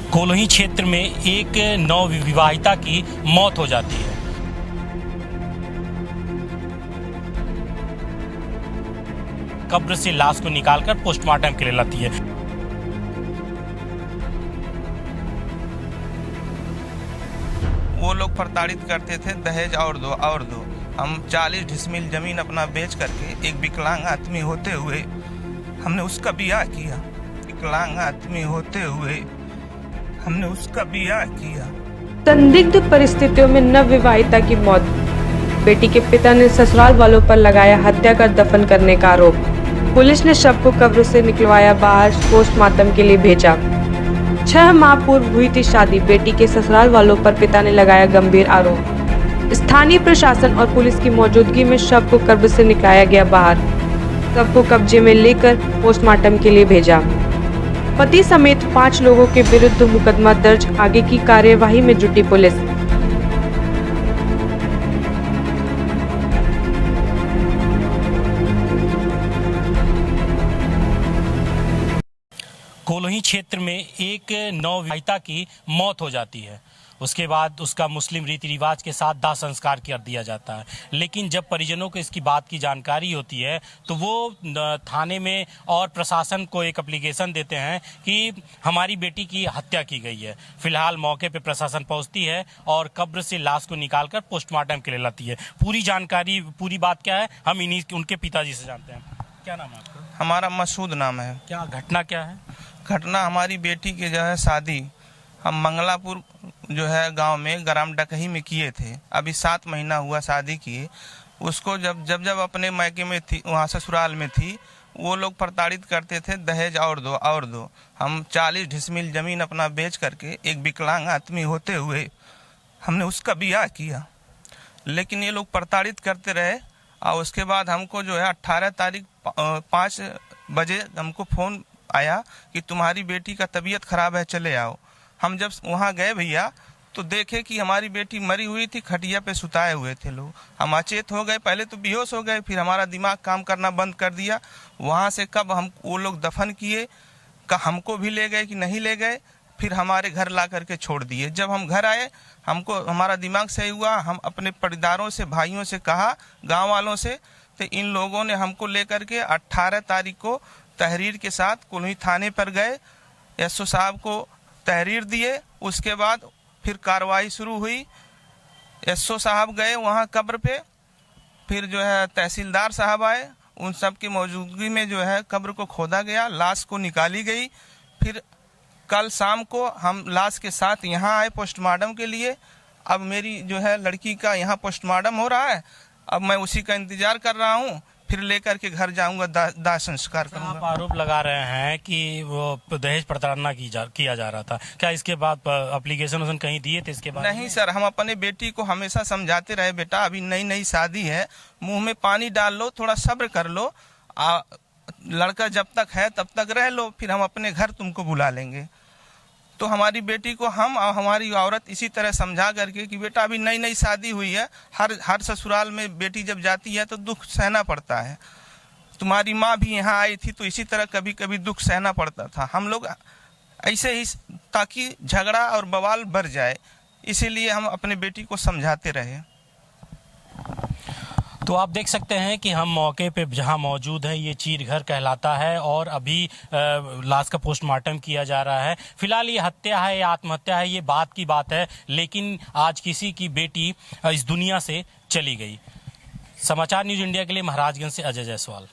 कोलोही क्षेत्र में एक नवविवाहिता की मौत हो जाती है। कब्र से लाश को निकालकर पोस्टमार्टम के लिए लाती है। वो लोग प्रताड़ित करते थे, दहेज और दो। हम 40 डिसमिल जमीन अपना बेच करके एक विकलांग आदमी होते हुए हमने उसका ब्याह किया। विकलांग आदमी होते हुए हमने उसका ब्याह किया। संदिग्ध परिस्थितियों में नवविवाहिता की मौत। बेटी के पिता ने ससुराल वालों पर लगाया हत्या कर दफन करने का आरोप। पुलिस ने शव को कब्र से निकलवाया बाहर, पोस्टमार्टम के लिए भेजा। 6 माह पूर्व हुई थी शादी। बेटी के ससुराल वालों पर पिता ने लगाया गंभीर आरोप। स्थानीय प्रशासन और पुलिस की मौजूदगी में शव को कब्र से निकाला गया बाहर। शव को कब्जे में लेकर पोस्टमार्टम के लिए भेजा। पति समेत 5 लोगों के विरुद्ध मुकदमा दर्ज। आगे की कार्यवाही में जुटी पुलिस। कोलोही क्षेत्र में एक नवविवाहिता की मौत हो जाती है। उसके बाद उसका मुस्लिम रीति रिवाज के साथ दाह संस्कार कर दिया जाता है। लेकिन जब परिजनों को इसकी बात की जानकारी होती है तो वो थाने में और प्रशासन को एक एप्लीकेशन देते हैं कि हमारी बेटी की हत्या की गई है। फिलहाल मौके पे प्रशासन पहुंचती है और कब्र से लाश को निकालकर पोस्टमार्टम के लिए लाती है। पूरी जानकारी, पूरी बात क्या है, हम उनके पिताजी से जानते हैं। क्या नाम है आपका? हमारा मसूद नाम है। क्या घटना क्या है? घटना हमारी बेटी के जो है शादी हम मंगलापुर जो है गांव में ग्राम डकही में किए थे। अभी 7 महीना हुआ शादी किए। उसको जब अपने मायके में थी, वहाँ ससुराल में थी, वो लोग प्रताड़ित करते थे, दहेज और दो। हम 40 डिसमिल जमीन अपना बेच करके एक विकलांग आदमी होते हुए हमने उसका ब्याह किया। लेकिन ये लोग प्रताड़ित करते रहे और उसके बाद हमको जो है 18 तारीख 5 बजे हमको फ़ोन आया कि तुम्हारी बेटी का तबीयत खराब है, चले आओ। हम जब वहाँ गए भैया तो देखे कि हमारी बेटी मरी हुई थी, खटिया पे सुताए हुए थे लोग। हम अचेत हो गए, पहले तो बेहोश हो गए, फिर हमारा दिमाग काम करना बंद कर दिया। वहाँ से कब हम वो लोग दफन किए, का हमको भी ले गए कि नहीं ले गए, फिर हमारे घर ला करके छोड़ दिए। जब हम घर आए हमको हमारा दिमाग सही हुआ। हम अपने परिवारों से, भाइयों से कहा, गाँव वालों से, तो इन लोगों ने हमको ले करके 18 तारीख को तहरीर के साथ कोलोही थाने पर गए। एसओ साहब को तहरीर दिए। उसके बाद फिर कार्रवाई शुरू हुई। एसओ साहब गए वहाँ कब्र पे, फिर जो है तहसीलदार साहब आए। उन सब की मौजूदगी में जो है कब्र को खोदा गया, लाश को निकाली गई। फिर कल शाम को हम लाश के साथ यहाँ आए पोस्टमार्टम के लिए। अब मेरी जो है लड़की का यहाँ पोस्टमार्टम हो रहा है। अब मैं उसी का इंतजार कर रहा हूँ, फिर लेकर के घर जाऊंगा, दाह संस्कार करूंगा। आप आरोप लगा रहे हैं कि वो दहेज प्रताड़ना किया जा रहा था। क्या इसके बाद एप्लीकेशन कहीं दिए थे इसके बाद? नहीं सर, हम अपने बेटी को हमेशा समझाते रहे, बेटा अभी नई शादी है, मुंह में पानी डाल लो, थोड़ा सब्र कर लो, लड़का जब तक है तब तक रह लो, फिर हम अपने घर तुमको बुला लेंगे। तो हमारी बेटी को हम और हमारी औरत इसी तरह समझा करके कि बेटा अभी नई शादी हुई है, हर ससुराल में बेटी जब जाती है तो दुख सहना पड़ता है। तुम्हारी माँ भी यहाँ आई थी तो इसी तरह कभी कभी दुख सहना पड़ता था। हम लोग ऐसे ही, ताकि झगड़ा और बवाल बढ़ जाए, इसीलिए हम अपने बेटी को समझाते रहे। तो आप देख सकते हैं कि हम मौके पे जहां मौजूद हैं, ये चीरघर कहलाता है और अभी लाश का पोस्टमार्टम किया जा रहा है। फिलहाल ये हत्या है या आत्महत्या है, ये बात की बात है, लेकिन आज किसी की बेटी इस दुनिया से चली गई। समाचार न्यूज़ इंडिया के लिए महाराजगंज से अजय जायसवाल।